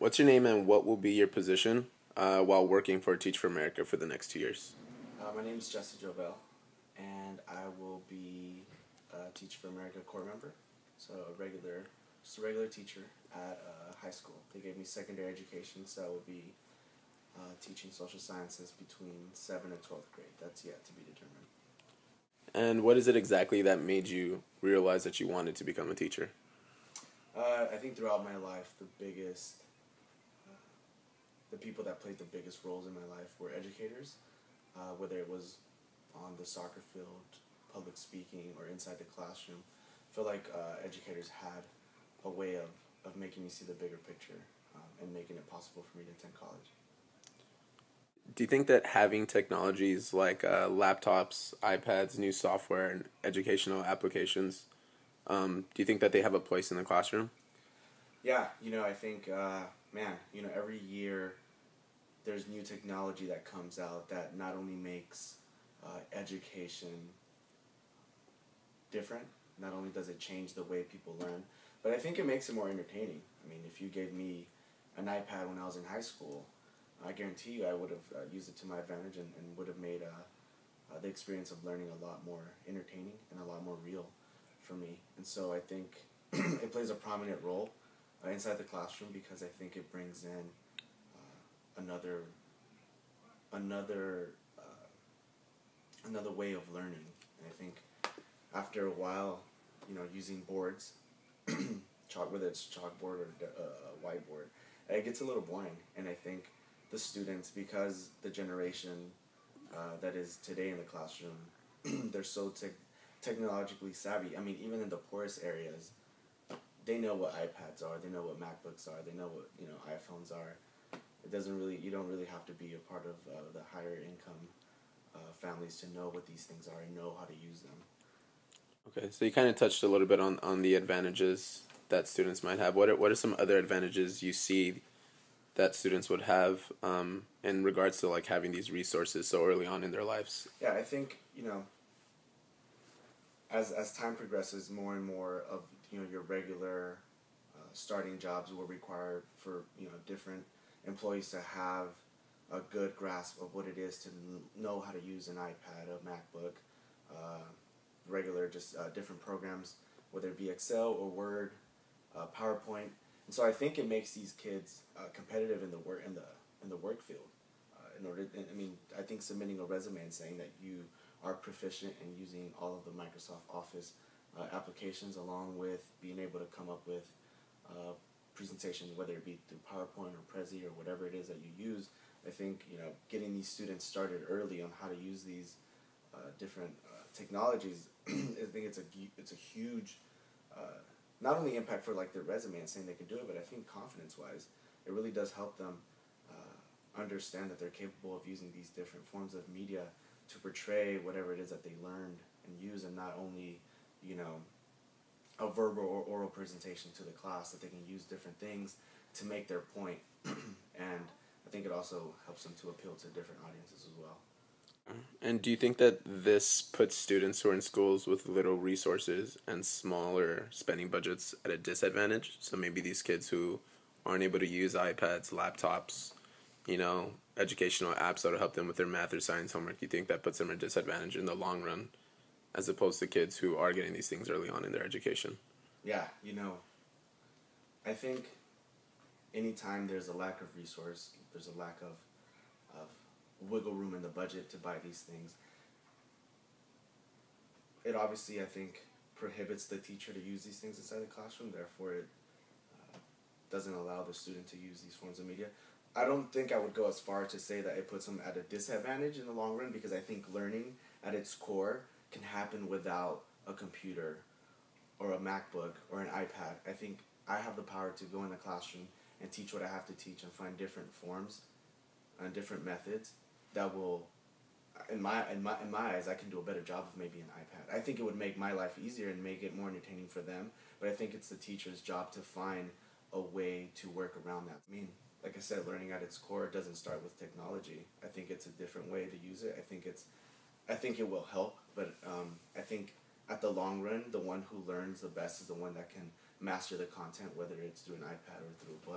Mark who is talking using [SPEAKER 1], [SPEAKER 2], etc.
[SPEAKER 1] What's your name and what will be your position while working for Teach for America for the next 2 years?
[SPEAKER 2] My name is Jesse Jovel, and I will be a Teacher For America Corp member, so just a regular teacher at high school. They gave me secondary education, so I will be teaching social sciences between 7th and 12th grade. That's yet to be determined.
[SPEAKER 1] And what is it exactly that made you realize that you wanted to become a teacher?
[SPEAKER 2] I think throughout my life, the people that played the biggest roles in my life were educators, whether it was on the soccer field, public speaking, or inside the classroom. I feel like educators had a way of making me see the bigger picture and making it possible for me to attend college.
[SPEAKER 1] Do you think that having technologies like laptops, iPads, new software, and educational applications, do you think that they have a place in the classroom?
[SPEAKER 2] Yeah, I think, every year there's new technology that comes out that not only makes education different, not only does it change the way people learn, but I think it makes it more entertaining. I mean, if you gave me an iPad when I was in high school, I guarantee you I would have used it to my advantage and would have made the experience of learning a lot more entertaining and a lot more real for me. And so I think it plays a prominent role inside the classroom because I think it brings in another way of learning. And I think after a while, using boards, whether it's chalkboard or whiteboard, it gets a little boring. And I think the students, because the generation that is today in the classroom, they're so technologically savvy. I mean, even in the poorest areas, they know what iPads are, they know what MacBooks are, they know what iPhones are. You don't really have to be a part of the higher income families to know what these things are and know how to use them.
[SPEAKER 1] Okay, so you kind of touched a little bit on the advantages that students might have. What are some other advantages you see that students would have in regards to like having these resources so early on in their lives?
[SPEAKER 2] Yeah, I think as time progresses, more and more of your regular starting jobs will require for different employees to have a good grasp of what it is to know how to use an iPad, a MacBook, different programs, whether it be Excel or Word, PowerPoint. And so I think it makes these kids competitive in the work field. I think submitting a resume and saying that you are proficient in using all of the Microsoft Office applications, along with being able to come up with presentations, whether it be through PowerPoint or Prezi or whatever it is that you use. I think getting these students started early on how to use these different technologies, I think it's a huge not only impact for like their resume and saying they can do it, but I think confidence-wise, it really does help them understand that they're capable of using these different forms of media to portray whatever it is that they learned and use, and not only a verbal or oral presentation to the class, that they can use different things to make their point. And I think it also helps them to appeal to different audiences as well.
[SPEAKER 1] And do you think that this puts students who are in schools with little resources and smaller spending budgets at a disadvantage? So maybe these kids who aren't able to use iPads, laptops, educational apps that will help them with their math or science homework, do you think that puts them at a disadvantage in the long run as opposed to kids who are getting these things early on in their education?
[SPEAKER 2] Yeah, I think anytime there's a lack of resource, there's a lack of wiggle room in the budget to buy these things. It obviously, I think, prohibits the teacher to use these things inside the classroom. Therefore, it doesn't allow the student to use these forms of media. I don't think I would go as far to say that it puts them at a disadvantage in the long run, because I think learning at its core can happen without a computer or a MacBook or an iPad. I think I have the power to go in the classroom and teach what I have to teach and find different forms and different methods that will, in my eyes, I can do a better job of maybe an iPad. I think it would make my life easier and make it more entertaining for them, but I think it's the teacher's job to find a way to work around that. I mean, like I said, learning at its core doesn't start with technology. I think it's a different way to use it. I think it will help, but I think at the long run, the one who learns the best is the one that can master the content, whether it's through an iPad or through a book.